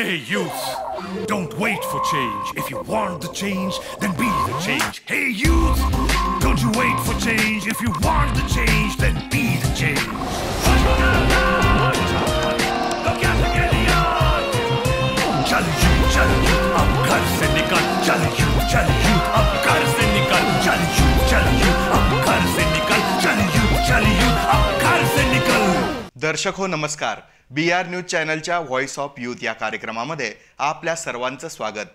Hey youth, don't wait for change. If you want the change, then be the change. Hey youth, don't you wait for change. If you want the change, then be the change. चल youth अब घर से निकल. चल youth अब घर से निकल. चल youth अब घर से निकल. चल youth अब घर से निकल. दर्शक हो नमस्कार. BR न्यूज चॅनलच्या व्हॉइस ऑफ यूथ या कार्यक्रमामध्ये आपल्या सर्वांचं स्वागत.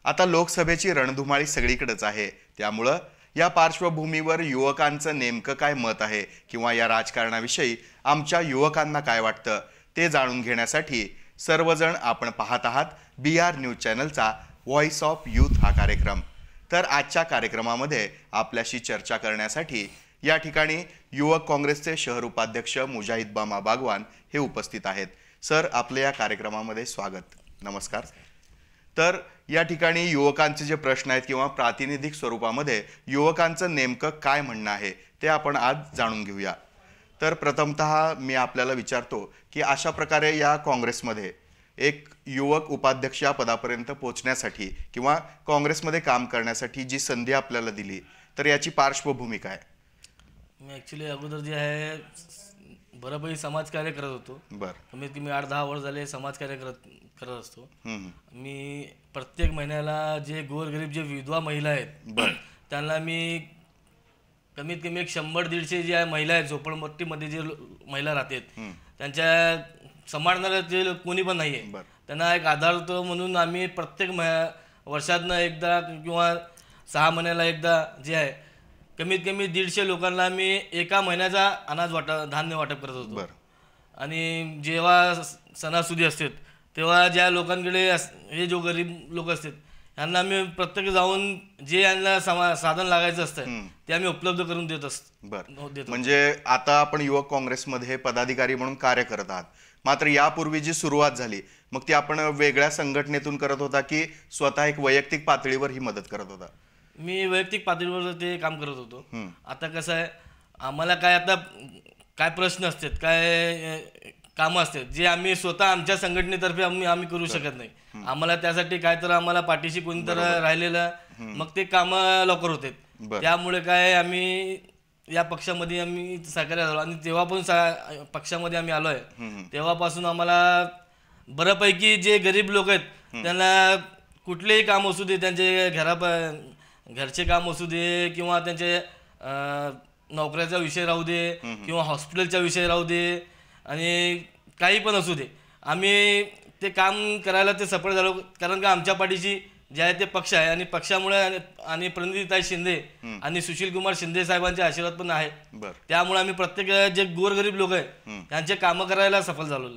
आता लोकसभेची रणधुमाळी सगळीकडेच आहे, त्यामुळे या पार्श्वभूमीवर युवकांचं नेमकं काय मत आहे किंवा या राजकारणाविषयी आमच्या युवकांना काय वाटतं ते जाणून घेण्यासाठी सर्वजण आपण पाहत आहात BR न्यूज चॅनलचा व्हॉइस ऑफ यूथ हा कार्यक्रम. तर आजच्या कार्यक्रमामध्ये आपल्याशी चर्चा करण्यासाठी या ठिकाणी युवक काँग्रेसचे शहर उपाध्यक्ष मुजाहिद बामा बागवान हे उपस्थित आहेत. सर, आपले या कार्यक्रमामध्ये स्वागत. नमस्कार. तर या ठिकाणी युवकांचे जे प्रश्न आहेत किंवा प्रातिनिधिक स्वरूपामध्ये युवकांचं नेमकं काय म्हणणं आहे ते आपण आज जाणून घेऊया. तर प्रथमतः मी आपल्याला विचारतो की अशा प्रकारे या काँग्रेसमध्ये एक युवक उपाध्यक्ष या पदापर्यंत पोहोचण्यासाठी किंवा काँग्रेसमध्ये काम करण्यासाठी जी संधी आपल्याला दिली, तर याची पार्श्वभूमी काय? मी ॲक्च्युली अगोदर जे आहे बरोबर समाजकार्य करत होतो. कमीत कमी 8-10 वर्ष झाले समाजकार्य करत असतो. मी प्रत्येक महिन्याला जे गोरगरीब जे विधवा महिला आहेत त्यांना मी कमीत कमी 100-150 जे महिला आहेत झोपडपट्टीमध्ये जे महिला राहतात त्यांच्या सांभाळणारे जे कोणी पण नाही आहे त्यांना एक आधार होतो म्हणून आम्ही प्रत्येक वर्षातनं एकदा किंवा 6 महिन्याला एकदा जे आहे कमीत कमी 150 लोकांना आम्ही एका महिन्याचा अनाज धान्य वाटप करत होतो. आणि जेव्हा सणासुदी असतात तेव्हा ज्या लोकांकडे हे जो गरीब लोक असतात यांना आम्ही प्रत्येक जाऊन जे यांना साधन लागायचं असतं ते आम्ही उपलब्ध करून देत असतो. म्हणजे आता आपण युवक काँग्रेसमध्ये पदाधिकारी म्हणून कार्य करत आहात, मात्र यापूर्वी जी सुरुवात झाली मग ती आपण वेगळ्या संघटनेतून करत होता की स्वतः एक वैयक्तिक पातळीवर ही मदत करत होता? मी वैयक्तिक पातळीवर ते काम करत होतो. आता कसं आहे, आम्हाला काय प्रश्न असतात, काय कामं असतात जे आम्ही स्वतः आमच्या संघटनेतर्फे आम्ही करू शकत नाही. आम्हाला त्यासाठी काय तर आम्हाला पाठीशी कोणीतरी राहिलेलं मग ते कामं लवकर होते. त्यामुळे काय आम्ही या पक्षामध्ये आम्ही सहकार्य झालो आणि तेव्हापासून पक्षामध्ये आम्ही आलो आहे तेव्हापासून आम्हाला बऱ्यापैकी जे गरीब लोक आहेत त्यांना कुठलेही काम असू दे, त्यांचे घरचे काम असू दे किंवा त्यांचे नोकऱ्याचा विषय राहू दे किंवा हॉस्पिटलचा विषय राहू दे आणि काही पण असू दे, आम्ही ते काम करायला ते सफळ झालो. कारण का आमच्या पाठीशी जे आहे ते पक्ष आहे आणि पक्षामुळे आणि प्रणितीताई शिंदे आणि सुशील कुमार शिंदे साहेबांचे आशीर्वाद पण आहे. त्यामुळे आम्ही प्रत्येक जे गोरगरीब लोक आहेत त्यांचे कामं करायला सफल झालो.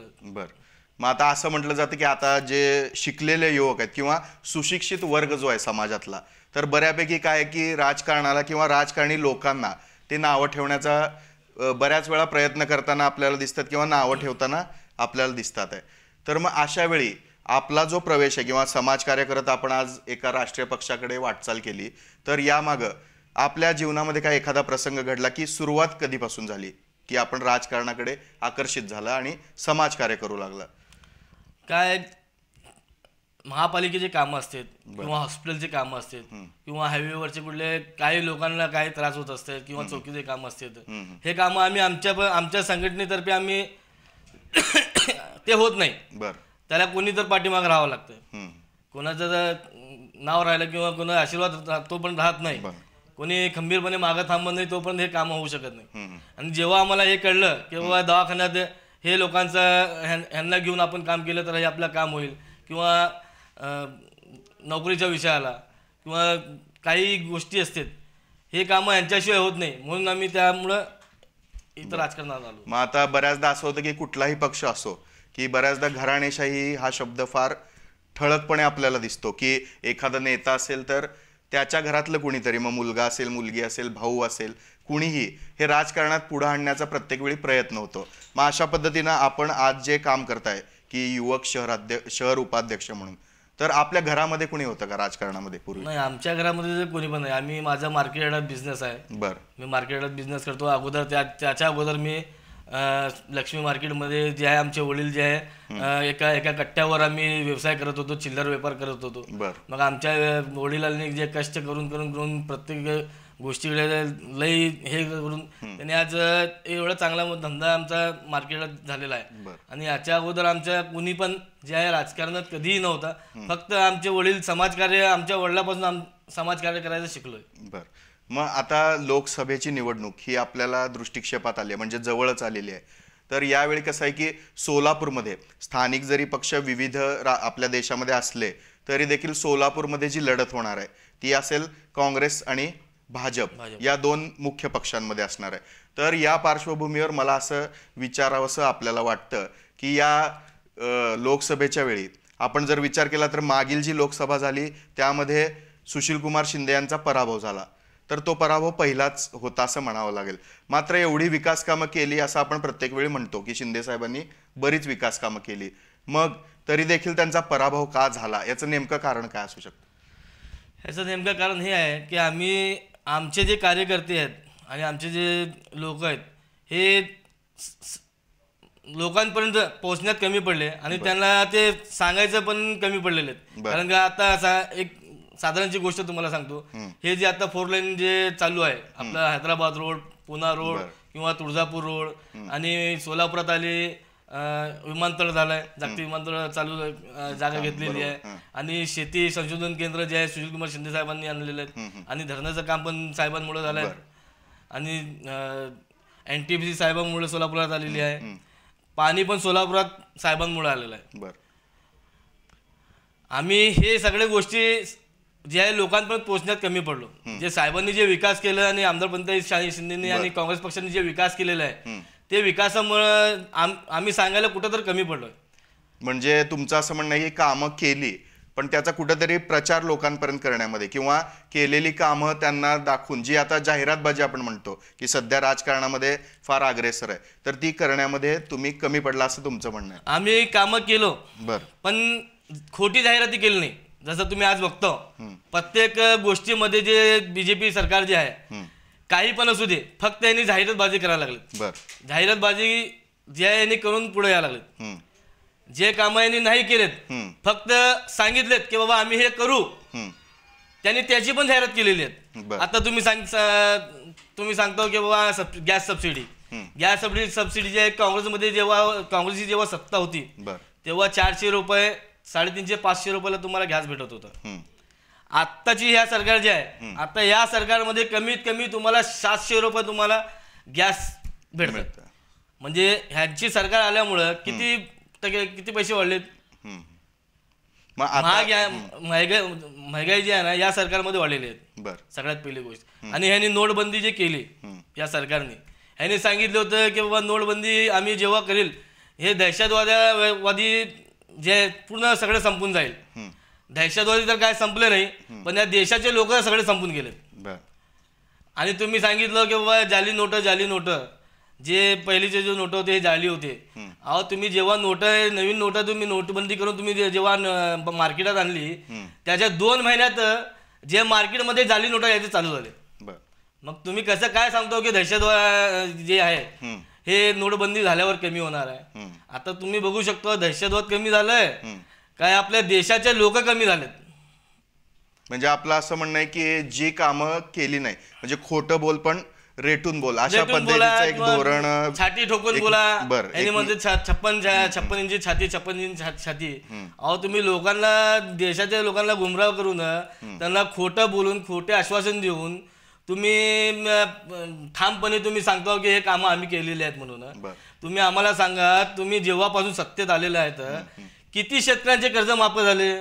मग आता असं म्हटलं जातं की आता जे शिकलेले युवक आहेत किंवा सुशिक्षित वर्ग जो आहे समाजातला, तर बऱ्यापैकी काय की राजकारणाला किंवा राजकारणी लोकांना ते नावं ठेवण्याचा बऱ्याच वेळा प्रयत्न करताना आपल्याला दिसतात किंवा नावं ठेवताना आपल्याला दिसतात आहे. तर मग अशा वेळी आपला जो प्रवेश आहे किंवा समाजकार्य करत आपण आज एका राष्ट्रीय पक्षाकडे वाटचाल केली, तर यामागं आपल्या जीवनामध्ये काय एखादा प्रसंग घडला की सुरुवात कधीपासून झाली की आपण राजकारणाकडे आकर्षित झालं आणि समाजकार्य करू लागला? काय महापालिकेचे कामं असतात किंवा हॉस्पिटलचे कामं असतात किंवा हायवेवरचे कुठले काही लोकांना काही त्रास होत असतात किंवा चौकीचे कामं असतात, हे कामं आम्ही आमच्या संघटनेतर्फे आम्ही ते होत नाही. त्याला कोणी तर पाठीमाग राहावं लागतं. कोणाचं जर नाव राहिलं किंवा कोणा आशीर्वाद तो पण राहत नाही, कोणी खंबीरपणे मागं थांबत नाही तोपर्यंत हे कामं होऊ शकत नाही. आणि जेव्हा आम्हाला हे कळलं किंवा दवाखान्यात हे लोकांचं ह्यांना घेऊन आपण काम केलं तर हे आपलं काम होईल किंवा नोकरीच्या विषयाला किंवा काही गोष्टी असतात हे कामं यांच्याशिवाय होत नाही म्हणून आम्ही त्यामुळं इथं राजकारणात आलो. मग आता बऱ्याचदा असं होतं की कुठलाही पक्ष असो की बऱ्याचदा घराणेशाही हा शब्द फार ठळकपणे आपल्याला दिसतो की एखादा नेता असेल तर त्याच्या घरातलं कुणीतरी, मग मुलगा असेल, मुलगी असेल, भाऊ असेल, कुणीही हे राजकारणात पुढे आणण्याचा प्रत्येक वेळी प्रयत्न होतो. मग अशा पद्धतीनं आपण आज जे काम करताय की युवक शहर उपाध्यक्ष म्हणून, तर आपल्या घरामध्ये कुणी होतं का राजकारणामध्ये पूर्वी? नाही, आमच्या घरामध्ये कोणी पण नाही. माझा मार्केट यार्डात बिझनेस आहे. मी मार्केट यार्डात बिझनेस करतो. अगोदर त्याच्या अगोदर मी लक्ष्मी मार्केटमध्ये जे आहे आमचे वडील जे आहे एका कट्ट्यावर आम्ही व्यवसाय करत होतो, चिल्लर व्यापार करत होतो. मग आमच्या वडिलांनी जे कष्ट करून करून करून प्रत्येक गोष्टीकडे लई हे करून त्यांनी आज एवढा चांगला धंदा आमचा मार्केटात झालेला आहे. आणि याच्या अगोदर आमच्या कुणी पण जे आहे राजकारणात कधीही नव्हता. फक्त आमचे वडील समाजकार्य, आमच्या वडिलापासून समाजकार्य करायचं शिकलोय. बरं, मग आता लोकसभेची निवडणूक ही आपल्याला दृष्टिक्षेपात आली आहे, म्हणजे जवळच आलेली आहे. तर यावेळी कसं आहे की सोलापूरमध्ये स्थानिक जरी पक्ष विविध आपल्या देशामध्ये असले तरी देखील सोलापूरमध्ये जी लढत होणार आहे ती असेल काँग्रेस आणि भाजप या दोन मुख्य पक्षांमध्ये असणार आहे. तर या पार्श्वभूमीवर मला असं विचारावंसं आपल्याला वाटतं की या लोकसभेच्या वेळी आपण जर विचार केला तर मागील जी लोकसभा झाली त्यामध्ये सुशीलकुमार शिंदे यांचा पराभव झाला. तर तो पराभव पहिलाच होता असं म्हणावं लागेल. मात्र एवढी विकास कामं केली असं आपण प्रत्येक वेळी म्हणतो की शिंदे साहेबांनी बरीच विकास कामं केली, मग तरी देखील त्यांचा पराभव का झाला याचं नेमकं कारण काय असू शकतं? याचं नेमकं कारण हे आहे की आमचे जे कार्यकर्ते आहेत आणि आमचे जे लोक आहेत हे लोकांपर्यंत पोहोचण्यात कमी पडले आणि त्यांना ते सांगायचं पण कमी पडलेले आहेत. कारण का आता असा एक साधारणची गोष्ट तुम्हाला सांगतो, हे जे आता 4 लाईन जे चालू आहे आपला हैदराबाद रोड, पुणा रोड किंवा तुळजापूर रोड आणि सोलापुरात आले विमानतळ झालाय, जागतिक विमानतळ चालू जागा घेतलेली आहे. आणि शेती संशोधन केंद्र जे आहे सुशीलकुमार शिंदे साहेबांनी आणलेलं आहे आणि धरणाचं काम पण साहेबांमुळे झालंय आणि NTPC साहेबांमुळे सोलापुरात आलेली आहे. पाणी पण सोलापुरात साहेबांमुळे आलेलं आहे. आम्ही हे सगळ्या गोष्टी जे आहे लोकांपर्यंत पोहोचण्यात कमी पडलो. जे साहेबांनी जे विकास केला आणि आमदार पंतप्रधान शिंदेनी आणि काँग्रेस पक्षाने जे विकास केलेला आहे ते विकासामुळे आम्ही सांगायला कुठं तर कमी पडलोय. म्हणजे तुमचं असं म्हणणं आहे की कामं केली पण त्याचा कुठेतरी प्रचार लोकांपर्यंत करण्यामध्ये किंवा केलेली कामं त्यांना दाखवून, जी आता जाहिरातबाजी आपण म्हणतो की सध्या राजकारणामध्ये फार अग्रेसर आहे, तर ती करण्यामध्ये तुम्ही कमी पडला असं तुमचं म्हणणं आहे? आम्ही कामं केलो पण खोटी जाहिराती केली नाही. जसं तुम्ही आज बघतो प्रत्येक गोष्टीमध्ये जे BJP सरकार जे आहे काही पण असू दे फक्त यांनी जाहिरातबाजी करायला लागले. जाहिरातबाजी जे आहे यांनी करून पुढे यायला लागले. जे कामं यांनी नाही केलेत, फक्त सांगितलेत की बाबा आम्ही हे करू, त्यांनी त्याची पण जाहिरात केलेली आहे. आता तुम्ही सांगतो की बाबा गॅस सबसिडी जी आहे काँग्रेसमध्ये काँग्रेसची जेव्हा सत्ता होती तेव्हा 400 रुपये 350 500 रुपयाला तुम्हाला गॅस भेटत होतं. आत्ताची ह्या सरकार जे आहे आता या सरकारमध्ये कमीत कमी तुम्हाला 700 रुपये तुम्हाला गॅस भेटतात. म्हणजे ह्यांची सरकार आल्यामुळं किती पैसे वाढलेत. महागाई जी आहे ना या सरकारमध्ये वाढलेली आहेत सगळ्यात पहिली गोष्ट. आणि ह्यांनी नोटबंदी जे केली या सरकारने, ह्यांनी सांगितलं होतं की बाबा नोटबंदी आम्ही जेव्हा करेल हे दहशतवादी जे पूर्ण सगळे संपून जाईल. दहशतवादी तर काय संपले नाही पण या देशाचे लोक सगळे संपून गेलेत. आणि तुम्ही सांगितलं की बाबा जाली नोट जे पहिलीचे जे नोट होते हे जाली होते. अहो तुम्ही जेव्हा नवीन नोट तुम्ही नोटबंदी करून तुम्ही जेव्हा मार्केटात आणली त्याच्या 2 महिन्यात जे मार्केटमध्ये जाली नोटा यायचे चालू झाले. मग तुम्ही कसं काय सांगतो की दहशतवाद जे आहे हे नोटबंदी झाल्यावर कमी होणार आहे. आता तुम्ही बघू शकतो दहशतवाद कमी झालंय काय आपल्या देशाचे लोक कमी झालेत. म्हणजे आपलं असं म्हणणं आहे की जी कामं केली नाही म्हणजे खोटं बोल पण रेटून बोल अशा पद्धतीचं एक धोरण, छाती ठोकून बोला म्हणजे 56 इंची छाती. अहो तुम्ही लोकांना देशाच्या लोकांना गुमराह करून त्यांना खोटं बोलून खोटे आश्वासन देऊन तुम्ही ठामपणे तुम्ही सांगता की हे कामं आम्ही केलेली आहेत म्हणून. तुम्ही आम्हाला सांगा तुम्ही जेव्हापासून सत्तेत आलेले आहेत किती शेतकऱ्यांचे कर्ज माफ झाले,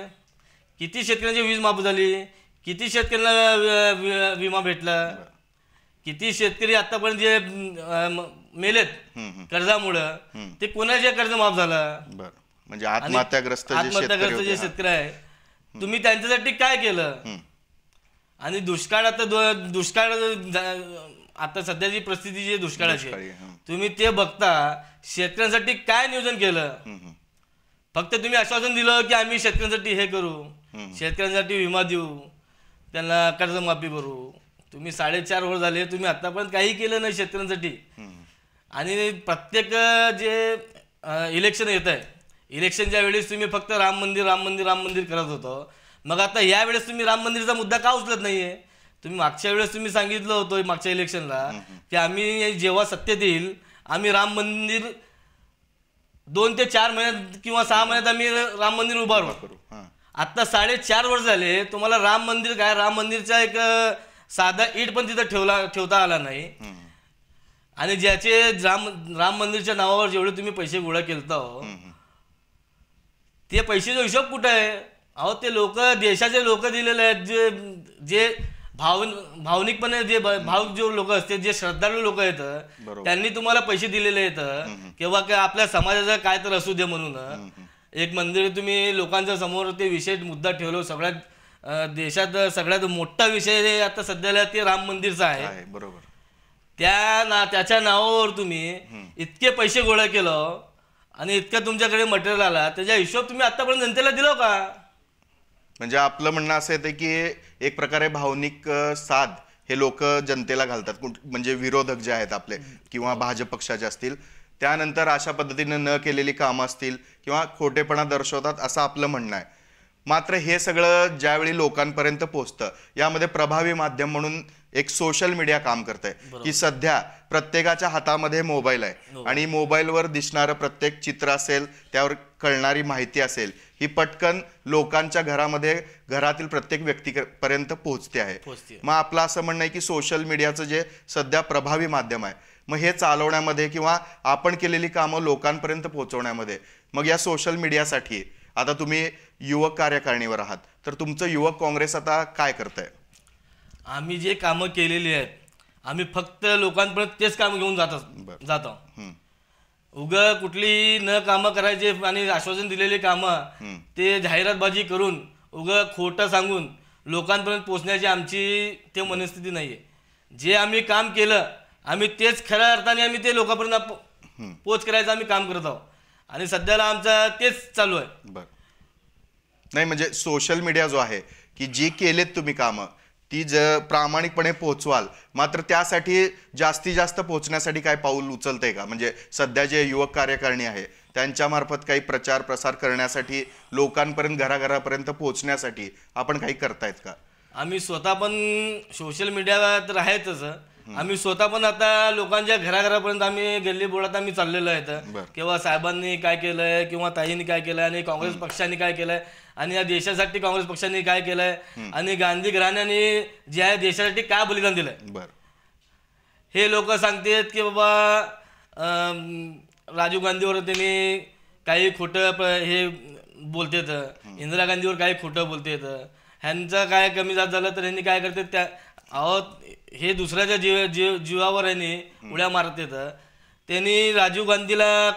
किती शेतकऱ्यांची वीज माफ झाली, किती शेतकऱ्यांना विमा भेटला, किती शेतकरी आतापर्यंत जे मेलेत कर्जामुळं ते कोणाचे कर्ज माफ झालं. म्हणजे आत्महत्याग्रस्त जे शेतकरी आहे तुम्ही त्यांच्यासाठी काय केलं. आणि दुष्काळ आता सध्याची परिस्थिती जी दुष्काळाची तुम्ही ते बघता शेतकऱ्यांसाठी काय नियोजन केलं. फक्त तुम्ही आश्वासन दिलं की आम्ही शेतकऱ्यांसाठी हे करू, शेतकऱ्यांसाठी विमा देऊ, त्यांना कर्जमाफी करू. तुम्ही 4.5 वर्ष झाले तुम्ही आतापर्यंत काही केलं नाही शेतकऱ्यांसाठी. आणि प्रत्येक जे इलेक्शन येत आहे, इलेक्शनच्या वेळेस तुम्ही फक्त राम मंदिर राम मंदिर राम मंदिर करत होतो. मग आता यावेळेस तुम्ही राम मंदिरचा मुद्दा का उचलत नाहीये? तुम्ही मागच्या वेळेस तुम्ही सांगितलं होतं मागच्या इलेक्शनला की आम्ही जेव्हा सत्तेत येईल आम्ही राम मंदिर 2 ते 4 महिन्यात किंवा 6 महिन्यात आम्ही राम मंदिर उभारू. आता 4.5 वर्ष झाले, तुम्हाला राम मंदिर काय, राम मंदिरचा एक साधा ईट पण तिथं ठेवता आला नाही. आणि ज्याचे राम मंदिरच्या नावावर जेवढे तुम्ही पैसे गोळा केलता हो, ते पैशाचा हिशोब कुठं आहे? अहो ते लोक, देशाचे लोक दिलेले आहेत, जे भावनिकपणे जे भावुक जे लोक असते, जे श्रद्धाळू लोक आहेत, त्यांनी तुम्हाला पैसे दिलेले आहेत किंवा काय आपल्या समाजाचा काय तर असू दे म्हणून एक मंदिर तुम्ही लोकांच्या समोर ते विषय मुद्दा ठेवलो. सगळ्यात देशात सगळ्यात मोठा विषय आता सध्याला ते राम मंदिरचा आहे. बरोबर. त्याच्या नावावर तुम्ही इतके पैसे गोळा केलं आणि इतकं तुमच्याकडे मटेरियल आला, त्याचा हिशोब तुम्ही आतापर्यंत जनतेला दिलो का? म्हणजे आपलं म्हणणं असं येतं की एक प्रकारे भावनिक साध हे लोक जनतेला घालतात, म्हणजे विरोधक जे आहेत आपले किंवा भाजप पक्षाचे असतील, त्यानंतर अशा पद्धतीने न केलेली कामं असतील किंवा खोटेपणा दर्शवतात असं आपलं म्हणणं आहे. मात्र हे सगळं ज्यावेळी लोकांपर्यंत पोहोचतं, यामध्ये प्रभावी माध्यम म्हणून एक सोशल मीडिया काम करतंय की सध्या प्रत्येकाच्या हातामध्ये मोबाईल आहे आणि मोबाईलवर दिसणारं प्रत्येक चित्र असेल, त्यावर कळणारी माहिती असेल, ही पटकन लोकांच्या घरातील प्रत्येक व्यक्तीपर्यंत पोहोचते आहे. मग आपलं असं म्हणणं आहे की सोशल मीडियाचं जे सध्या प्रभावी माध्यम आहे, मग हे चालवण्यामध्ये किंवा आपण केलेली कामं लोकांपर्यंत पोहोचवण्यामध्ये, मग या सोशल मीडियासाठी आता तुम्ही युवक कार्यकारिणीवर आहात, तर तुमचं युवक काँग्रेस आता काय करतंय? आम्ही जे कामं केलेली आहेत, आम्ही फक्त लोकांपर्यंत तेच काम घेऊन जातो. उगा कुठली न कामं करायचे आणि आश्वासन दिलेली कामं ते जाहिरातबाजी करून उगा खोटं सांगून लोकांपर्यंत पोहोचण्याची आमची ते मनस्थिती नाहीये. जे आम्ही काम केलं आम्ही तेच खऱ्या अर्थाने आम्ही ते लोकांपर्यंत पोच करायचं आम्ही काम करत आहोत आणि सध्याला आमचं तेच चालू आहे. बरं. नाही म्हणजे सोशल मीडिया जो आहे की जी केलेत तुम्ही कामं ती प्रामाणिकपणे पोहोचवाल, मात्र त्यासाठी जास्तीत जास्त पोहोचण्यासाठी काय पाऊल उचलतंय का? म्हणजे सध्या जे युवक कार्यकारिणी आहे त्यांच्या मार्फत काही प्रचार प्रसार करण्यासाठी, लोकांपर्यंत घराघरापर्यंत पोहोचण्यासाठी आपण काही करतायत का? आम्ही स्वतः पण सोशल मीडियावर तर आहेतच, आम्ही स्वतः पण आता लोकांच्या घराघरापर्यंत आम्ही गल्ली बोळात आम्ही चाललेलो आहे. किंवा साहेबांनी काय केलंय किंवा ताईंनी काय केलंय आणि काँग्रेस पक्षाने काय केलंय आणि या देशासाठी काँग्रेस पक्षाने काय केलंय आणि गांधी घराण्याने जे आहे देशासाठी काय बलिदान दिलंय हे लोक सांगतात की बाबा राजीव गांधीवर त्यांनी काही खोटं हे बोलतात, इंदिरा गांधीवर काही खोटं बोलतात, ह्यांचं काय कमी जात झालं तर ह्यांनी काय करतात, त्या अहो हे दुसऱ्याच्या जीवावर ह्यांनी उड्या मारतात. त्यांनी राजीव गांधीला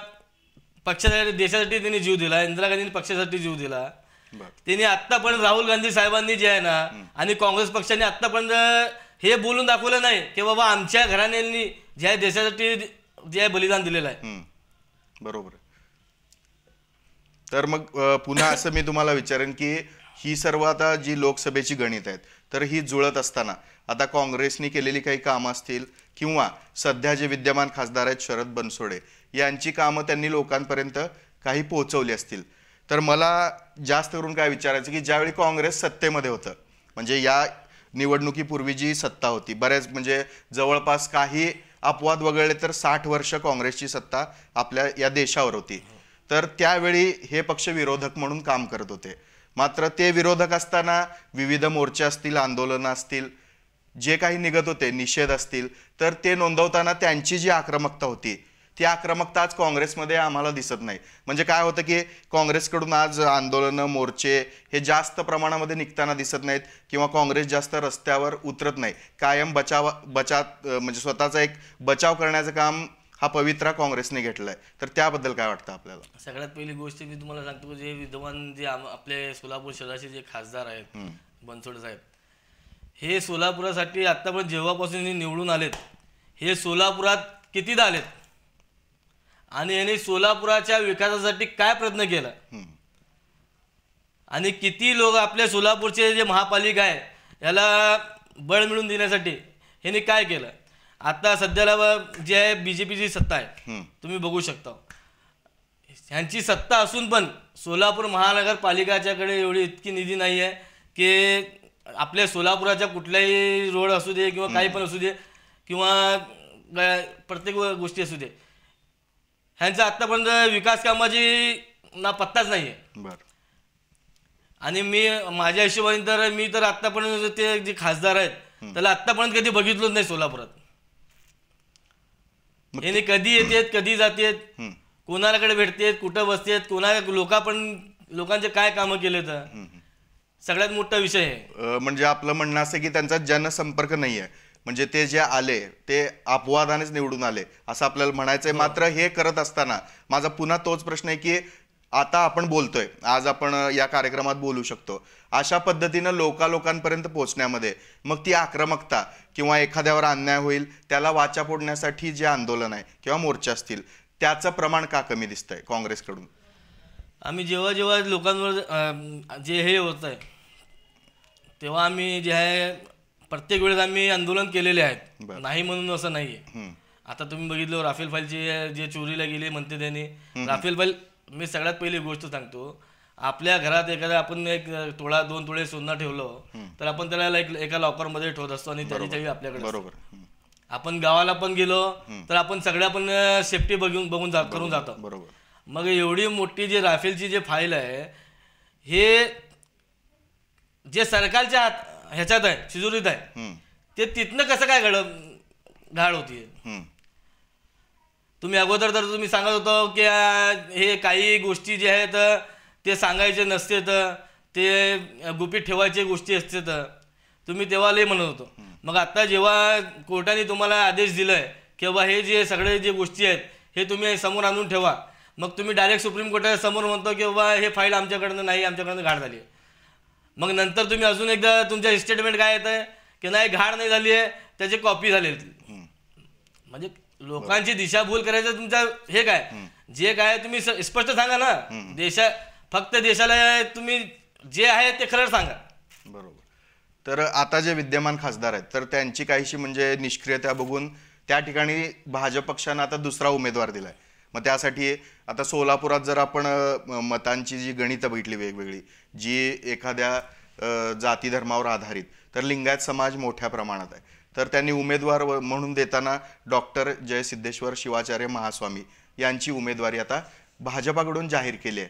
पक्षासाठी देशासाठी त्यांनी जीव दिला, इंदिरा गांधींनी पक्षासाठी जीव दिला. त्यांनी आत्तापर्यंत राहुल गांधी साहेबांनी जे आहे ना आणि काँग्रेस पक्षाने आत्तापर्यंत हे बोलून दाखवलं नाही की बाबा आमच्या घराण्यांनी जे आहे देशासाठी जे आहे बलिदान दिलेलं आहे. बरोबर. तर मग पुन्हा असं मी तुम्हाला विचारेन की ही सर्व आता जी लोकसभेची गणित आहेत, तर ही जुळत असताना आता काँग्रेसनी केलेली काही कामं असतील किंवा सध्या जे विद्यमान खासदार आहेत शरद बनसोडे, यांची कामं त्यांनी लोकांपर्यंत काही पोहोचवली असतील, तर मला जास्त करून काय विचारायचं की ज्यावेळी काँग्रेस सत्तेमध्ये होतं, म्हणजे या निवडणुकीपूर्वी जी सत्ता होती, बऱ्याच म्हणजे जवळपास काही अपवाद वगळले तर 60 वर्ष काँग्रेसची सत्ता आपल्या या देशावर होती, तर त्यावेळी हे पक्ष विरोधक म्हणून काम करत होते. मात्र ते विरोधक असताना विविध मोर्चे असतील, आंदोलनं असतील, जे काही निघत होते, निषेध असतील, तर ते नोंदवताना त्यांची जी आक्रमकता होती ती आक्रमकता आज काँग्रेसमध्ये आम्हाला दिसत नाही. म्हणजे काय होतं की काँग्रेसकडून आज आंदोलनं, मोर्चे हे जास्त प्रमाणामध्ये निघताना दिसत नाहीत किंवा काँग्रेस जास्त रस्त्यावर उतरत नाही. कायम म्हणजे स्वतःचा एक बचाव करण्याचं काम हा पवित्रा काँग्रेसने घेतलाय. तर त्याबद्दल काय वाटतं आपल्याला? सगळ्यात पहिली गोष्ट मी तुम्हाला सांगतो, जे विद्यमान जे आपले सोलापूर शहराचे जे खासदार आहेत बनसोडे साहेब, हे सोलापुरासाठी आत्तापर्यंत जेव्हापासून निवडून आलेत, हे सोलापुरात कितीदा आलेत आणि यांनी सोलापुराच्या विकासासाठी काय प्रयत्न केला आणि किती लोक आपल्या सोलापूरचे जे महापालिका आहे याला बळ मिळवून देण्यासाठी ह्यांनी काय केलं. आता सध्याला जे आहे बीजेपीची सत्ता आहे, तुम्ही बघू शकता. ह्यांची सत्ता असून पण सोलापूर महानगरपालिकाच्याकडे एवढी इतकी निधी नाही आहे की आपल्या सोलापुराच्या कुठल्याही रोड असू दे किंवा काही पण असू दे किंवा प्रत्येक गोष्टी असू दे, ह्यांचा आत्तापर्यंत विकास कामाची ना पत्ताच नाही आहे. आणि मी माझ्या हिशोबाने तर मी तर आत्तापर्यंत ते जे खासदार आहेत त्याला आत्तापर्यंत कधी बघितलंच नाही सोलापुरात. याने कधी येतेत, कधी जातेत, कोणाकडे भेटतेत, कुठं बसतेत, लोकांचे काय कामं केले तर सगळ्यात मोठा विषय आहे. म्हणजे आपलं म्हणणं असं की त्यांचा जनसंपर्क नाही आहे, म्हणजे ते जे आले ते अपवादानेच निवडून आले असं आपल्याला म्हणायचंय. मात्र हे करत असताना माझा पुन्हा तोच प्रश्न आहे की आता आपण बोलतोय, आज आपण या कार्यक्रमात बोलू शकतो, अशा पद्धतीनं लोकांपर्यंत पोहोचण्यामध्ये मग ती आक्रमकता किंवा एखाद्यावर अन्याय होईल त्याला वाचा फोडण्यासाठी जे आंदोलन आहे किंवा मोर्चा असतील त्याचं प्रमाण का कमी दिसतंय काँग्रेसकडून? आम्ही जेव्हा लोकांवर जे हे होत आहे तेव्हा आम्ही जे आहे प्रत्येक वेळेस आम्ही आंदोलन केलेले आहेत, नाही म्हणून असं नाही आहे. आता तुम्ही बघितलं राफेल फाईलची जे चोरीला गेली म्हणते त्यांनी, राफेल फाईल मी सगळ्यात पहिली गोष्ट सांगतो, आपल्या घरात एखादा आपण एक तोळा 2 तोळे सोनं ठेवलं तर आपण त्याला एका लॉकरमध्ये ठेवत असतो आणि त्याची चावी आपल्याकडे. बरोबर. आपण गावाला पण गेलो तर आपण सगळ्या पण सेफ्टी करून जातो. बरोबर. मग एवढी मोठी जी राफेलची जे फाईल आहे हे जे सरकारच्या ह्याच्यात आहे, शिजुरीत आहे, ते तिथनं कसं काय घाड होतीये? तुम्ही अगोदर तर तुम्ही सांगत होतो की हे काही गोष्टी जे आहेत ते सांगायचे नसते, तर ते गुपित ठेवायचे गोष्टी असते, तर तुम्ही तेव्हा लय म्हणत होतो. मग आता जेव्हा कोर्टाने तुम्हाला आदेश दिलाय की बाबा हे जे सगळे जे गोष्टी आहेत हे तुम्ही समोर आणून ठेवा, मग तुम्ही डायरेक्ट सुप्रीम कोर्टाच्या समोर म्हणतो की बाबा हे फाईल आमच्याकडनं नाही, आमच्याकडनं घाण झाली आहे. मग नंतर तुम्ही अजून एकदा तुमच्या स्टेटमेंट काय येत आहे की नाही घाण नाही झाली आहे, त्याची कॉपी झालेली. म्हणजे लोकांची दिशाभूल करायचं तुमचं हे काय, जे काय तुम्ही स्पष्ट सांगा ना. फक्त देशाला तुम्ही जे आहे ते खरं सांगा. बरोबर. तर आता जे विद्यमान खासदार आहेत तर त्यांची काहीशी म्हणजे निष्क्रियता बघून त्या ठिकाणी भाजप पक्षानं आता दुसरा उमेदवार दिलाय. मग त्यासाठी आता सोलापुरात जर आपण मतांची जी गणितं बघितली वेगवेगळी, जी एखाद्या जाती धर्मावर आधारित, तर लिंगायत समाज मोठ्या प्रमाणात आहे. तर त्यांनी उमेदवार म्हणून देताना डॉक्टर जयसिद्धेश्वर शिवाचार्य महास्वामी यांची उमेदवारी आता भाजपाकडून जाहीर केली आहे.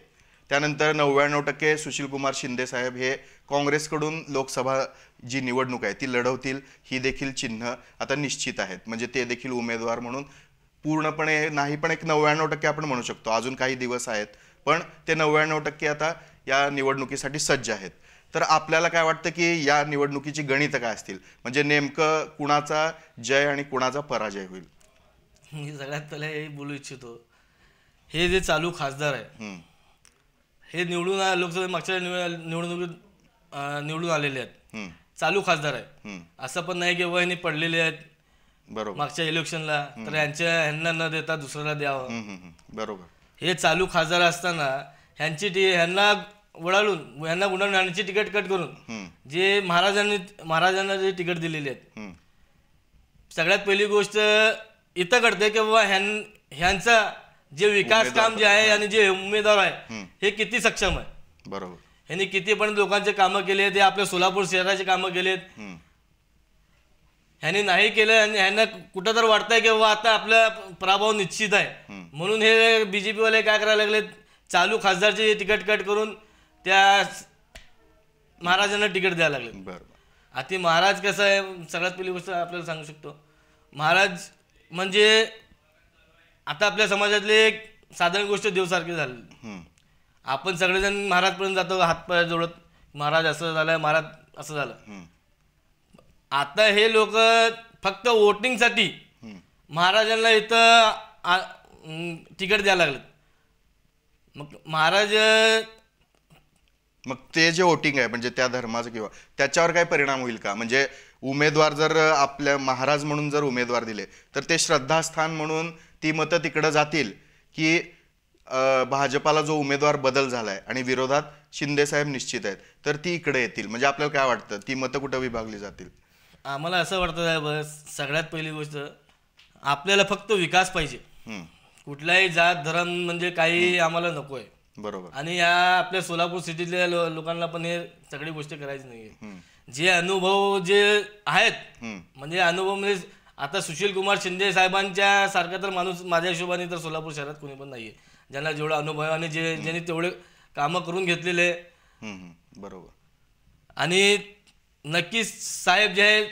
त्यानंतर 99% सुशीलकुमार शिंदे साहेब हे काँग्रेसकडून लोकसभा जी निवडणूक आहे ती लढवतील, ही देखील चिन्ह आता निश्चित आहेत. म्हणजे ते देखील उमेदवार म्हणून पूर्णपणे नाही पण एक 99% आपण म्हणू शकतो. अजून काही दिवस आहेत पण ते 99% आता या निवडणुकीसाठी सज्ज आहेत. तर आपल्याला काय वाटतं की या निवडणुकीची गणितं काय असतील, म्हणजे नेमकं कुणाचा जय आणि कुणाचा पराजय होईल? मी सगळ्यात पहिले हे बोलू इच्छितो, हे जे चालू खासदार आहे हे निवडून लोकसभा मागच्या निवडणुकीत निवडून आलेले आहेत, चालू खासदार आहे. असं पण नाही की ह्यांनी पडलेले आहेत बरोबर मागच्या इलेक्शनला तर ह्यांना न देता दुसऱ्याला द्यावं. बरोबर. हे चालू खासदार असताना ह्यांना गुंडाळून आणण्याची तिकीट कट करून जे महाराजांना जे तिकीट दिलेली आहेत, सगळ्यात पहिली गोष्ट इथं घडते की बाबा ह्यांचा जे विकास काम जे आहे आणि जे उमेदवार आहे हे किती सक्षम आहे. बरोबर. ह्यांनी किती पण लोकांचे कामं केले, ते आपल्या सोलापूर शहराचे कामं केलेत. ह्यांनी नाही केलं आणि ह्यांना कुठं तर वाटतंय की बाबा आता आपला पराभव निश्चित आहे, म्हणून हे बीजेपी वाले काय करायला लागले, चालू खासदारचे तिकीट कट करून त्या महाराजांना तिकीट द्यायला लागले. बरोबर. आता महाराज कसं आहे, सगळ्यात पहिली गोष्ट आपल्याला सांगू शकतो, महाराज म्हणजे आता आपल्या समाजातली एक साधारण गोष्ट देवसारखी झाली. आपण सगळेजण महाराजपर्यंत जातो हातपाय जोडत, महाराज असं झालं, महाराज असं झालं. आता हे लोक फक्त वोटिंगसाठी महाराजांना इथं तिकीट द्यायला लागलेत. मग महाराज मग ते जे वोटिंग आहे म्हणजे त्या धर्माचं किंवा त्याच्यावर काय परिणाम होईल का? म्हणजे उमेदवार जर आपल्या महाराज म्हणून जर उमेदवार दिले तर ते श्रद्धास्थान म्हणून ती मतं तिकडं जातील की भाजपाला जो उमेदवार बदल झालाय आणि विरोधात शिंदे साहेब निश्चित आहेत तर ती इकडे येतील? म्हणजे आपल्याला काय वाटतं ती मतं कुठं विभागली जातील? आम्हाला असं वाटतं साहेब, सगळ्यात पहिली गोष्ट आपल्याला फक्त विकास पाहिजे. कुठलाही जात धर्म म्हणजे काही आम्हाला नको आहे. बरोबर. आणि या आपल्या सोलापूर सिटीतल्या लोकांना पण हे सगळी गोष्ट करायची नाहीये. जे अनुभव जे आहेत म्हणजे अनुभव म्हणजे आता सुशील कुमार शिंदे साहेबांच्या सारखा तर माणूस माझ्या हिशोबाने तर सोलापूर शहरात कोणी पण नाहीये ज्यांना जेवढा अनुभव आहे आणि ज्यांनी तेवढे कामं करून घेतलेले. बरोबर. आणि नक्कीच साहेब जे आहे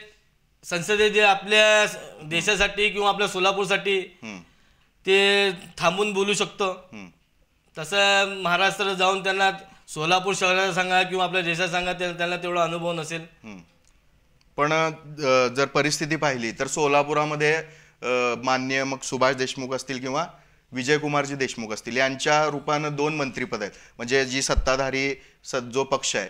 संसदेत जे आपल्या देशासाठी किंवा आपल्या सोलापूरसाठी ते थांबून बोलू शकतो. तसं महाराष्ट्रात जाऊन त्यांना सोलापूर शहराला सांगा किंवा आपल्या देशात सांगा त्यांना तेवढा अनुभव नसेल. पण जर परिस्थिती पाहिली तर सोलापुरामध्ये माननीय मग सुभाष देशमुख असतील किंवा विजयकुमारजी देशमुख असतील यांच्या रूपानं 2 मंत्रीपद आहेत. म्हणजे जी सत्ताधारी जो पक्ष आहे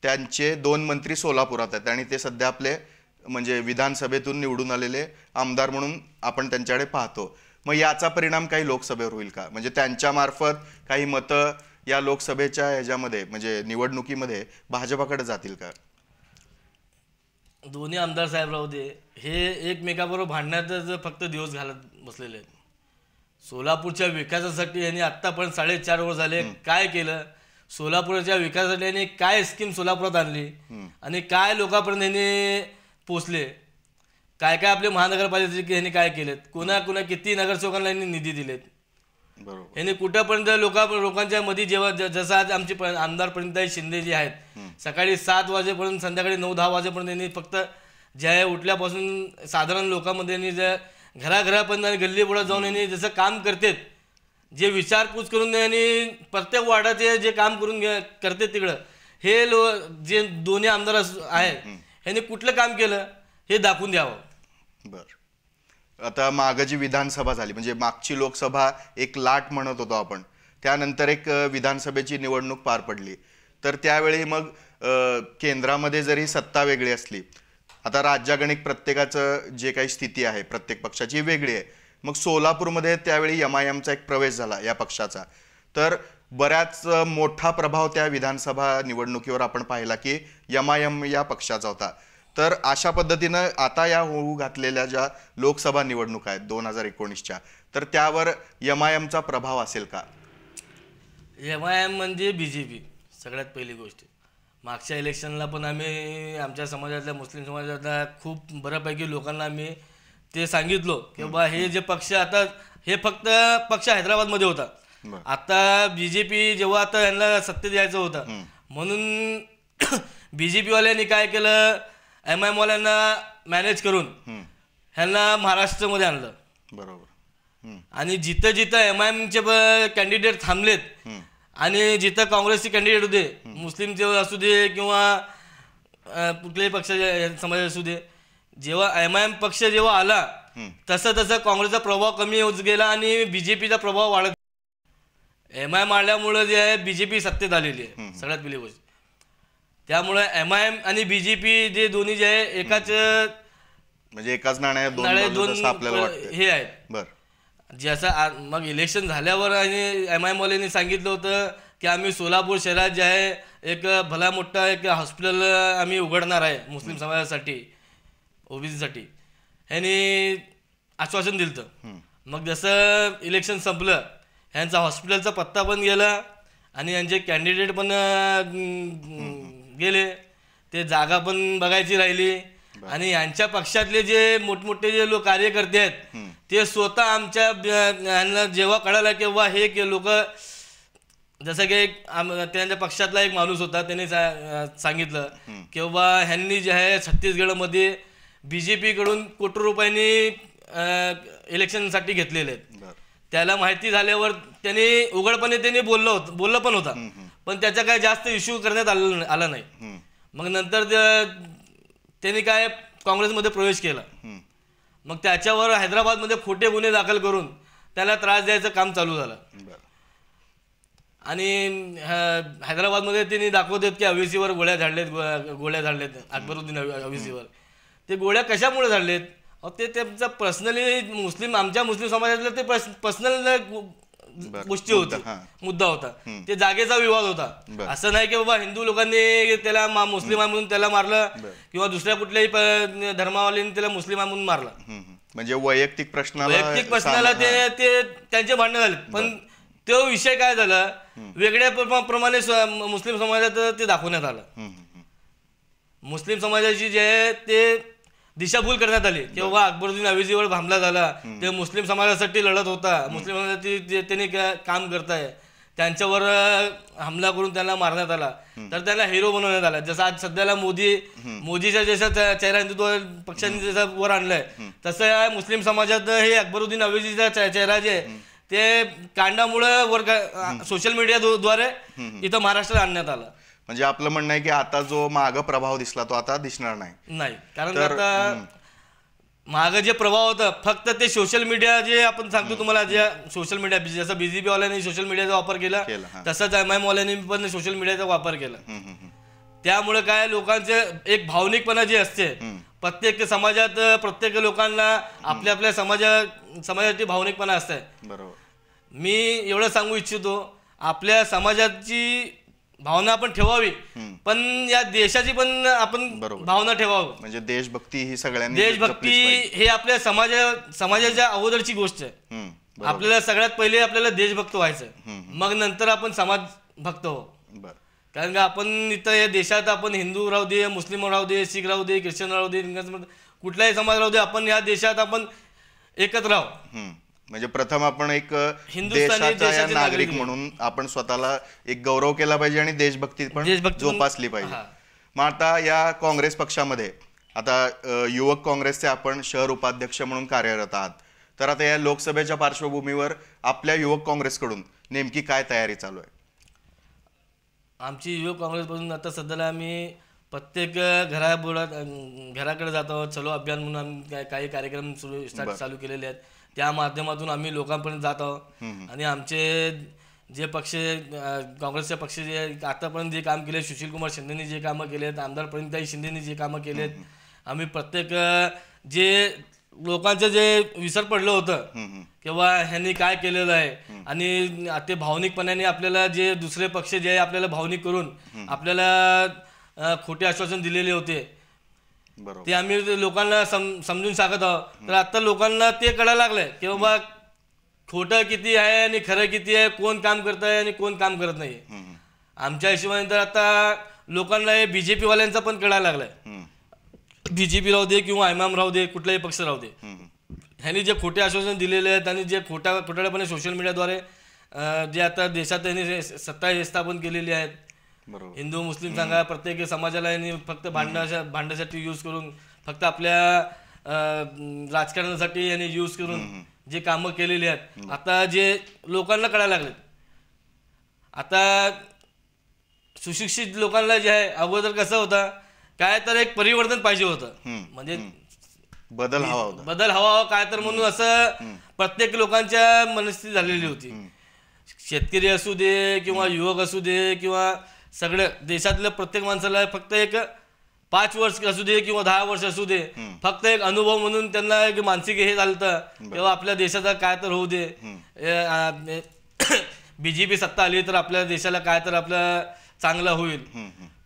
त्यांचे 2 मंत्री सोलापुरात आहेत आणि ते सध्या आपले म्हणजे विधानसभेतून निवडून आलेले आमदार म्हणून आपण त्यांच्याकडे पाहतो. मग याचा परिणाम काही लोकसभेवर होईल का? म्हणजे त्यांच्या मार्फत काही मतं या लोकसभेच्या ह्याच्यामध्ये म्हणजे निवडणुकीमध्ये भाजपाकडे जातील का? दोन्ही आमदार साहेब राहू दे हे एकमेकाबरोबर भांडण्यातच फक्त दिवस घालत बसलेले आहेत. सोलापूरच्या विकासासाठी यांनी आत्तापर्यंत 4.5 वर्ष झाले काय केलं? सोलापूरच्या विकासासाठी यांनी काय स्कीम सोलापुरात आणली आणि काय लोकांपर्यंत यांनी पोचले? काय काय आपले महानगरपालिकेचे यांनी काय केलेत? कुणा किती नगरसेवकांना यांनी निधी दिलेत? बरोबर. यांनी कुठंपर्यंत लोकांच्या मध्ये जेव्हा जसं आज आमचे आमदार प्रणिताई शिंदे जे आहेत सकाळी 7 वाजेपर्यंत संध्याकाळी 9-10 वाजेपर्यंत यांनी फक्त ज्या उठल्यापासून साधारण लोकांमध्ये यांनी ज्या घराघरापर्यंत आणि गल्लीबोळात जाऊन यांनी जसं काम करतात जे विचारपूस करून यांनी प्रत्येक वार्डाचे जे काम करून करतात तिकडं हे जे दोन्ही आमदार आहेत यांनी कुठलं काम केलं हे दाखवून द्यावं. बरं. आता मागं जी विधानसभा झाली म्हणजे मागची लोकसभा एक लाट म्हणत होतो आपण त्यानंतर एक विधानसभेची निवडणूक पार पडली तर त्यावेळी मग केंद्रामध्ये जरी सत्ता वेगळी असली आता राज्यागणिक प्रत्येकाचं जे काही स्थिती आहे प्रत्येक पक्षाची वेगळी आहे. मग सोलापूरमध्ये त्यावेळी MIMचा एक प्रवेश झाला या पक्षाचा तर बऱ्याच मोठा प्रभाव त्या विधानसभा निवडणुकीवर आपण पाहिला की MIM या पक्षाचा होता. तर अशा पद्धतीनं आता या होऊ घातलेल्या ज्या लोकसभा निवडणुका आहेत 2019च्या तर त्यावर MIMचा प्रभाव असेल का? MIM म्हणजे BJP सगळ्यात पहिली गोष्ट. मागच्या इलेक्शनला पण आम्ही आमच्या समाजातल्या मुस्लिम समाजातल्या खूप बऱ्यापैकी लोकांना आम्ही ते सांगितलो की बाबा हे जे पक्ष आता हे फक्त पक्ष हैदराबादमध्ये होता. आता BJP जेव्हा आता यांना सत्तेत यायचं होतं म्हणून BJP वाल्यांनी काय केलं MIM वाल्यांना मॅनेज करून ह्यांना महाराष्ट्रामध्ये आणलं. बरोबर. आणि जिथं जिथं MIMचे कॅन्डिडेट थांबलेत आणि जिथं काँग्रेसचे कॅन्डिडेट होते मुस्लिमचे असू दे किंवा कुठल्याही पक्षाचे समाज असू दे जेव्हा MIM पक्ष जेव्हा आला तसं तसं काँग्रेसचा प्रभाव कमी होत गेला आणि BJPचा प्रभाव वाढत. MIM आल्यामुळं जे आहे BJP सत्तेत आलेली आहे सगळ्यात पहिली गोष्ट. त्यामुळे MIM आणि BJP जे दोन्ही जे आहे एकाच म्हणजे एकाच नाण्यात दोन आपल्याला वाटतं हे आहेत. बरं. जसं मग इलेक्शन झाल्यावर आणि MIM वाल्यांनी सांगितलं होतं की आम्ही सोलापूर शहरात जे आहे एक भला मोठा एक हॉस्पिटल आम्ही उघडणार आहे मुस्लिम समाजासाठी OBCसाठी ह्यांनी आश्वासन दिलं होतं. मग जसं इलेक्शन संपलं ह्यांचा हॉस्पिटलचा पत्ता पण गेला आणि यांचे कॅन्डिडेट पण गेले ते जागा पण बघायची राहिली आणि यांच्या पक्षातले जे मोठमोठे जे लोक कार्यकर्ते आहेत ते स्वतः आमच्या यांना जेव्हा कळालं किंवा हे लोक जसं की त्यांच्या पक्षातला एक माणूस होता त्याने सांगितलं किंवा ह्यांनी जे आहे छत्तीसगडमध्ये BJP कडून कोटी रुपयांनी इलेक्शनसाठी घेतलेले आहेत. त्याला माहिती झाल्यावर त्यांनी उघडपणे त्यांनी बोललं पण होता पण त्याचा काय जास्त इश्यू करण्यात आला नाही. मग नंतर त्यांनी काय काँग्रेसमध्ये प्रवेश केला. मग त्याच्यावर हैदराबादमध्ये खोटे गुन्हे दाखल करून त्याला त्रास द्यायचं काम चालू झालं. आणि हैदराबादमध्ये त्यांनी दाखवतात की अवेसीवर गोळ्या झाडलेत अकबरुद्दीन अवेसीवर. ते गोळ्या कशामुळे झाडलेत ते त्यांचा पर्सनली आमच्या मुस्लिम समाजातलं ते पर्सनल गोष्टी होती, मुद्दा होता, ते जागेचा विवाद होता. असं नाही की बाबा हिंदू लोकांनी त्याला मुस्लिम आहे म्हणून त्याला मारलं किंवा दुसऱ्या कुठल्याही धर्मावाल्यांनी त्याला मुस्लिम आहे म्हणून मारलं. म्हणजे वैयक्तिक प्रश्नाला ते त्यांचे भांडण झाले. पण तो विषय काय झाला, वेगळ्या प्रमाणे मुस्लिम समाजात ते दाखवण्यात आलं. मुस्लिम समाजाची जे आहे ते दिशाभूल करण्यात आली की बाबा अकबरुद्दीन अवेजीवर हमला झाला, ते मुस्लिम समाजासाठी लढत होता, मुस्लिम समाजासाठी त्यांनी काम करताय, त्यांच्यावर हमला करून त्यांना मारण्यात आला, तर त्यांना हिरो बनवण्यात आला. जसं आज सध्याला मोदीच्या जसा चेहरा हिंदुत्व पक्षांनी जसा वर आणलाय, तसं मुस्लिम समाजात हे अकबरुद्दीन अवेजीचा चेहरा जे ते कांडामुळे वर सोशल मीडियाद्वारे इथं महाराष्ट्रात आणण्यात आला. म्हणजे आपलं म्हणणं आहे की आता जो माग प्रभाव दिसला तो आता दिसणार नाही. कारण आता माग जे प्रभाव होता फक्त ते सोशल मीडिया जे आपण सांगतो तुम्हाला, जे सोशल मीडिया जसं बीजेपी वाल्यांनी सोशल मीडियाचा वापर केला तसंच MIM वाल्यांनी पण सोशल मीडियाचा वापर केला. त्यामुळे काय लोकांचे एक भावनिकपणा जे असते प्रत्येक समाजात, प्रत्येक लोकांना आपल्या आपल्या समाजाची भावनिकपणा असते. बरोबर. मी एवढं सांगू इच्छितो, आपल्या समाजाची भावना आपण ठेवावी, पण या देशाची पण आपण भावना ठेवावी. म्हणजे देशभक्ती ही सगळ्यांनी, देशभक्ती हे आपल्या समाजाच्या अगोदरची गोष्ट आहे. आपल्याला सगळ्यात पहिले आपल्याला देशभक्त व्हायचं, मग नंतर आपण समाज भक्त हो. कारण का आपण इथं या देशात आपण हिंदू राहू दे, मुस्लिम राहू दे, शीख राहू दे, ख्रिश्चन राहू दे, कुठलाही समाज राहू दे, आपण या देशात आपण एकत्र राहू. म्हणजे प्रथम आपण एक देशाचा नागरिक म्हणून आपण स्वतःला एक गौरव केला पाहिजे आणि देशभक्ती पण जोपासली पाहिजे. मग आता या काँग्रेस पक्षामध्ये आता युवक काँग्रेसचे आपण शहर उपाध्यक्ष म्हणून कार्यरत आहात, तर आता या लोकसभेच्या पार्श्वभूमीवर आपल्या युवक काँग्रेसकडून नेमकी काय तयारी चालू आहे? आमची युवक काँग्रेसपासून आता सध्याला आम्ही प्रत्येक घराकडे जातो आहोत. चलो अभियान म्हणून आम्ही काही कार्यक्रम चालू केलेले आहेत. त्या माध्यमातून आम्ही लोकांपर्यंत जात आहोत आणि आमचे जे पक्ष, काँग्रेसचे पक्ष जे आतापर्यंत जे काम केले, सुशीलकुमार शिंदेनी जे कामं केलेत, आमदार प्रणिताई शिंदेनी जे कामं केलेत, आम्ही प्रत्येक जे लोकांचं जे विसर पडलं होतं किंवा ह्यांनी काय केलेलं आहे आणि ते भावनिकपणाने आपल्याला जे दुसरे पक्ष जे आपल्याला भावनिक करून आपल्याला खोटे आश्वासन दिलेले होते ते आम्ही लोकांना समजून सांगत आहोत. तर आता लोकांना ते कळायला लागलंय की बाबा खोटं किती आहे आणि खरं किती आहे, कोण काम करत आहे आणि कोण काम करत नाही. आमच्या हिशोबाने तर आता लोकांना हे BJP वाल्यांचा पण कळायला लागलाय. BJP राहू दे किंवा MIM राहू दे, कुठलाही पक्ष राहू दे, ह्यांनी जे खोटे आश्वासन दिलेले आहेत आणि जे खोटारडेपणे सोशल मीडियाद्वारे जे आता देशात त्यांनी सत्ता स्थापन केलेली आहेत, हिंदू मुस्लिम सांगा प्रत्येक समाजाला यांनी फक्त भांडण्यासाठी यूज करून, फक्त आपल्या राजकारणासाठी यांनी यूज करून जे कामं केलेली आहेत, आता जे लोकांना कळायला लागलेत. आता सुशिक्षित लोकांना जे आहे, अगोदर कसं होतं काय तर एक परिवर्तन पाहिजे होतं, म्हणजे बदल हवा काय तर म्हणून असं प्रत्येक लोकांच्या मनस्थिती झालेली होती. शेतकरी असू दे किंवा युवक असू दे किंवा सगळं देशातल्या प्रत्येक माणसाला फक्त एक 5 वर्ष असू दे किंवा 10 वर्ष असू दे, फक्त एक अनुभव म्हणून त्यांना एक मानसिक हे झालं किंवा आपल्या देशाचा काय तर होऊ दे, BJP सत्ता आली तर आपल्या देशाला काय तर आपलं चांगलं होईल.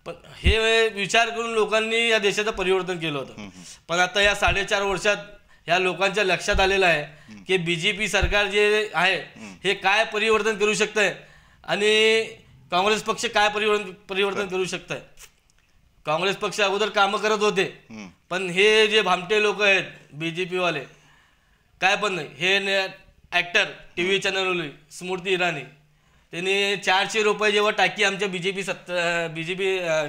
पण हे विचार करून लोकांनी या देशाचं परिवर्तन केलं होतं. पण आता या 4.5 वर्षात ह्या लोकांच्या लक्षात आलेलं आहे की BJP सरकार जे आहे हे काय परिवर्तन करू शकतंय आणि काँग्रेस पक्ष काय परिवर्तन करू शकतंय. काँग्रेस पक्ष अगोदर कामं करत होते, पण हे जे भामटे लोक आहेत BJP वाले काय पण नाही, हे ॲक्टर TV चॅनलवरली स्मृती इराणी त्यांनी 400 रुपये जेव्हा टाकी आमच्या BJP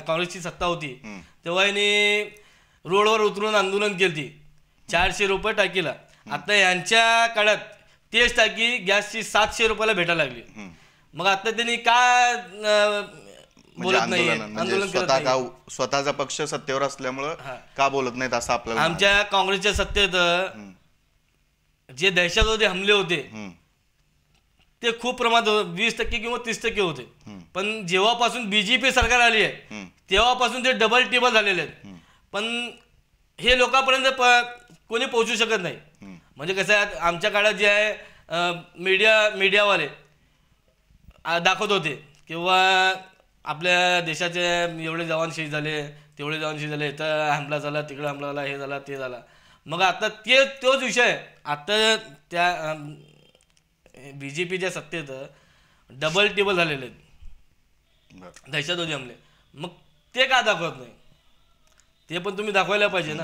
काँग्रेसची सत्ता होती तेव्हा यांनी रोडवर उतरून आंदोलन केली 400 रुपये टाकीला. आता यांच्या काळात तेच टाकी गॅसची 700 रुपयाला भेटायला लागली. मग आता त्यांनी काय बोलत नाही, आंदोलन करत नाही. स्वतःचा पक्ष सत्तेवर असल्यामुळं का बोलत नाहीत असं आपल्याला. आमच्या काँग्रेसच्या सत्तेत जे दहशतवादी हमले होते ते खूप प्रमाणात 20% किंवा 30% होते. पण जेव्हापासून BJP सरकार आली आहे तेव्हापासून ते डबल टेबल झालेले आहेत. पण हे लोकांपर्यंत कोणी पोहोचू शकत नाही. म्हणजे कसं आहे आमच्या काळात जे आहे मीडियावाले दाखवत होते किंवा आपल्या देशाचे एवढे जवान शहीद झाले, तेवढे जवान शहीद झाले, इथं हमला झाला, तिकडं हमला झाला, हे झाला, ते झाला. मग आता तोच विषय आता त्या BJPच्या सत्तेत डबल टेबल झालेले आहेत दहशतवादी हमले. मग ते का दाखवत नाही? ते पण तुम्ही दाखवायला पाहिजे ना.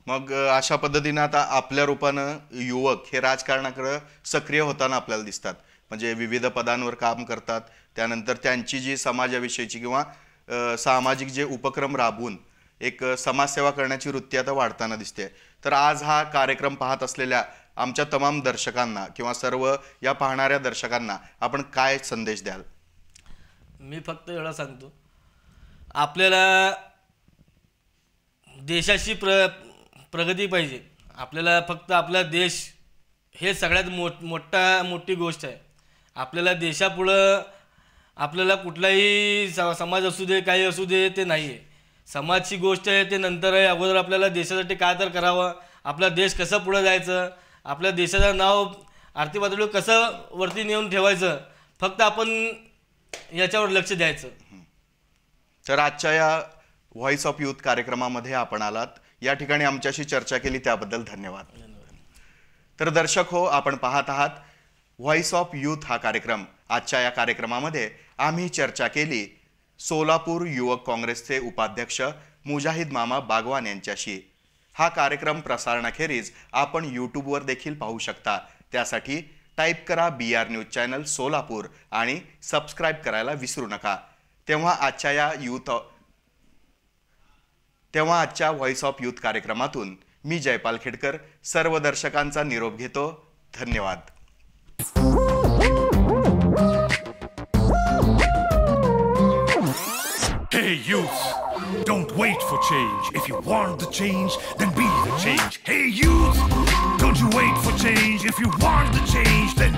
मग अशा पद्धतीनं आता आपल्या रूपानं युवक हे राजकारणाकडे सक्रिय होताना आपल्याला दिसतात. म्हणजे विविध पदांवर काम करतात, त्यानंतर त्यांची जी समाजाविषयीची किंवा सामाजिक जे उपक्रम राबवून एक समाजसेवा करण्याची वृत्ती आता वाढताना दिसते. तर आज हा कार्यक्रम पाहत असलेल्या आमच्या तमाम दर्शकांना किंवा सर्व या पाहणाऱ्या दर्शकांना आपण काय संदेश द्याल? मी फक्त एवढं सांगतो, आपल्याला देशाची प्रगती पाहिजे. आपल्याला फक्त आपला देश हे सगळ्यात मोठी गोष्ट आहे. आपल्याला देशापुढं आपल्याला कुठलाही समाज असू दे, काही असू दे, ते नाही आहे. समाजची गोष्ट आहे ते नंतर आहे. अगोदर आपल्याला देशासाठी काय तर करावं, आपला देश कसं पुढं जायचं, आपल्या देशाचं नाव आर्थिक पातळीवर कसं वरती नेऊन ठेवायचं, फक्त आपण याच्यावर लक्ष द्यायचं. तर आजच्या या व्हॉइस ऑफ यूथ कार्यक्रमामध्ये आपण आलात, या ठिकाणी आमच्याशी चर्चा केली त्याबद्दल धन्यवाद. तर दर्शक हो, आपण पाहत आहात व्हॉइस ऑफ यूथ हा कार्यक्रम. आजच्या या कार्यक्रमामध्ये आम्ही चर्चा केली सोलापूर युवक काँग्रेसचे उपाध्यक्ष मुजाहिद मामा बागवान यांच्याशी. हा कार्यक्रम प्रसारणाखेरीज आपण यूट्यूबवर देखील पाहू शकता. त्यासाठी टाईप करा BR न्यूज चॅनल सोलापूर आणि सबस्क्राईब करायला विसरू नका. तेव्हा आजच्या व्हॉइस ऑफ यूथ कार्यक्रमातून मी जयपाल खेडकर सर्व दर्शकांचा निरोप घेतो. धन्यवाद. Hey youth, don't wait for change. If you want the change, then be the change. Hey youth, don't you wait for change. If you want the change, then